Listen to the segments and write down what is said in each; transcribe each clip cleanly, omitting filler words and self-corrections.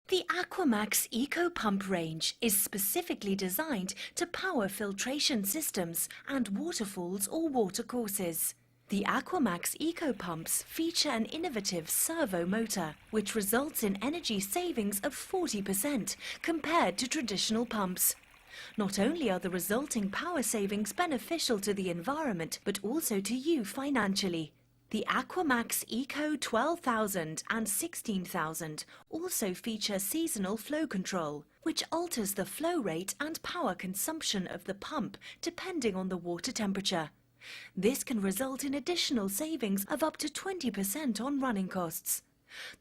The AquaMax Eco pump range is specifically designed to power filtration systems and waterfalls or watercourses. The AquaMax Eco pumps feature an innovative servo motor, which results in energy savings of 40% compared to traditional pumps. Not only are the resulting power savings beneficial to the environment, but also to you financially. The AquaMax Eco 12,000 and 16,000 also feature seasonal flow control, which alters the flow rate and power consumption of the pump depending on the water temperature. This can result in additional savings of up to 20% on running costs.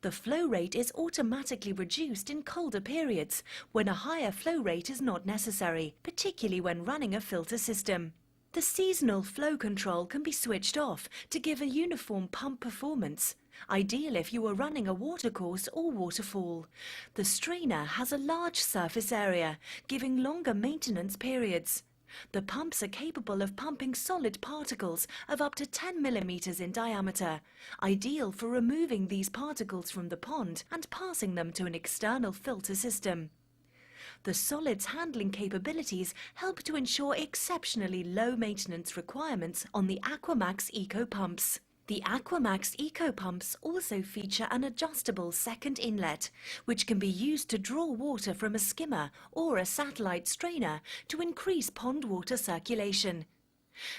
The flow rate is automatically reduced in colder periods when a higher flow rate is not necessary, particularly when running a filter system. The seasonal flow control can be switched off to give a uniform pump performance, ideal if you are running a watercourse or waterfall. The strainer has a large surface area, giving longer maintenance periods. The pumps are capable of pumping solid particles of up to 10 millimeters in diameter, ideal for removing these particles from the pond and passing them to an external filter system. The solids handling capabilities help to ensure exceptionally low maintenance requirements on the AquaMax Eco pumps. The AquaMax Eco pumps also feature an adjustable second inlet, which can be used to draw water from a skimmer or a satellite strainer to increase pond water circulation.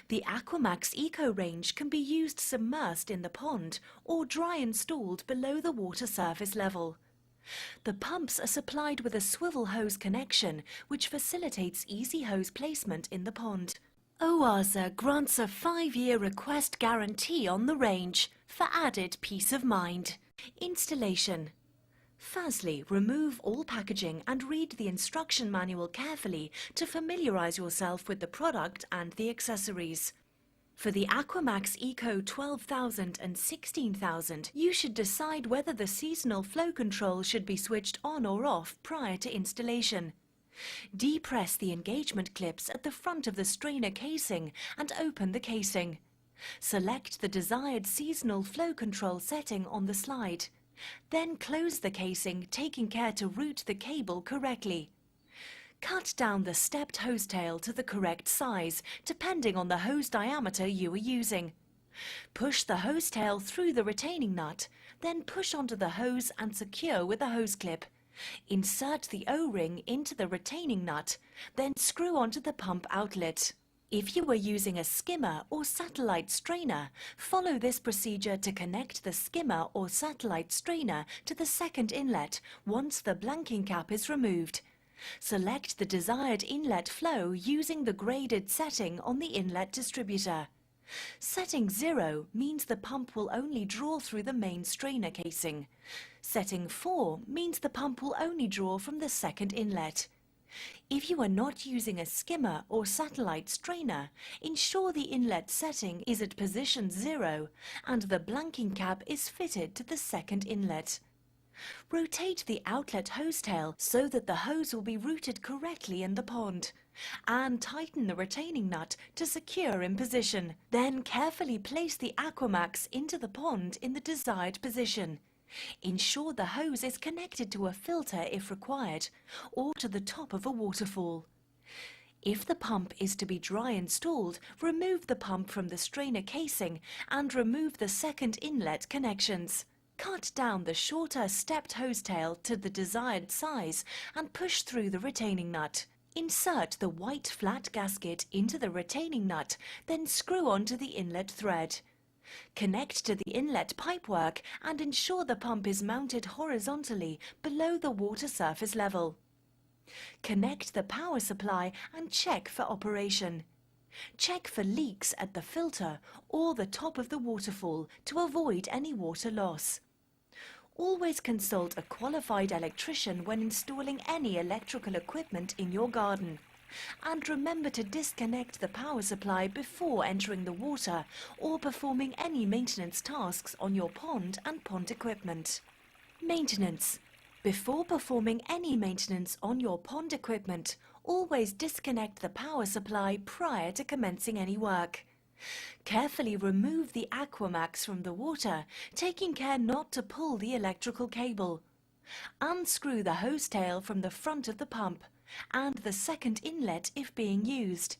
The AquaMax Eco range can be used submersed in the pond or dry installed below the water surface level. The pumps are supplied with a swivel hose connection, which facilitates easy hose placement in the pond. OASE grants a 5-year request guarantee on the range for added peace of mind. Installation. Firstly, remove all packaging and read the instruction manual carefully to familiarize yourself with the product and the accessories. For the AquaMax Eco 12,000 and 16,000, you should decide whether the seasonal flow control should be switched on or off prior to installation. Depress the engagement clips at the front of the strainer casing and open the casing. Select the desired seasonal flow control setting on the slide. Then close the casing, taking care to route the cable correctly. Cut down the stepped hose tail to the correct size, depending on the hose diameter you are using. Push the hose tail through the retaining nut, then push onto the hose and secure with a hose clip. Insert the O-ring into the retaining nut, then screw onto the pump outlet. If you are using a skimmer or satellite strainer, follow this procedure to connect the skimmer or satellite strainer to the second inlet once the blanking cap is removed. Select the desired inlet flow using the graded setting on the inlet distributor. Setting 0 means the pump will only draw through the main strainer casing. Setting 4 means the pump will only draw from the second inlet. If you are not using a skimmer or satellite strainer, ensure the inlet setting is at position 0 and the blanking cap is fitted to the second inlet. Rotate the outlet hose tail so that the hose will be routed correctly in the pond, and tighten the retaining nut to secure in position. Then carefully place the AquaMax into the pond in the desired position. Ensure the hose is connected to a filter if required, or to the top of a waterfall. If the pump is to be dry installed, remove the pump from the strainer casing and remove the second inlet connections. Cut down the shorter stepped hose tail to the desired size and push through the retaining nut. Insert the white flat gasket into the retaining nut, then screw onto the inlet thread. Connect to the inlet pipework and ensure the pump is mounted horizontally below the water surface level. Connect the power supply and check for operation. Check for leaks at the filter or the top of the waterfall to avoid any water loss. Always consult a qualified electrician when installing any electrical equipment in your garden. And remember to disconnect the power supply before entering the water or performing any maintenance tasks on your pond and pond equipment. Maintenance. Before performing any maintenance on your pond equipment, always disconnect the power supply prior to commencing any work. Carefully remove the AquaMax from the water, taking care not to pull the electrical cable. Unscrew the hose tail from the front of the pump and the second inlet if being used.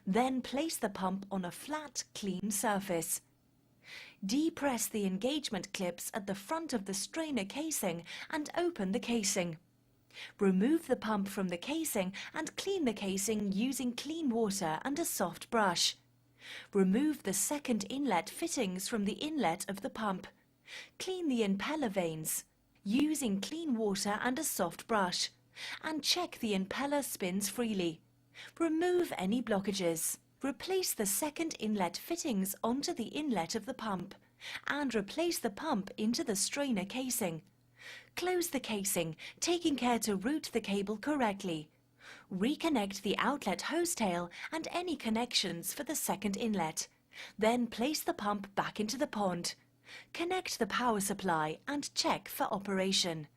Then place the pump on a flat, clean surface. Depress the engagement clips at the front of the strainer casing and open the casing. Remove the pump from the casing and clean the casing using clean water and a soft brush. Remove the second inlet fittings from the inlet of the pump. Clean the impeller vanes using clean water and a soft brush, and check the impeller spins freely. Remove any blockages. Replace the second inlet fittings onto the inlet of the pump and replace the pump into the strainer casing. Close the casing, taking care to route the cable correctly. Reconnect the outlet hose tail and any connections for the second inlet. Then place the pump back into the pond. Connect the power supply and check for operation.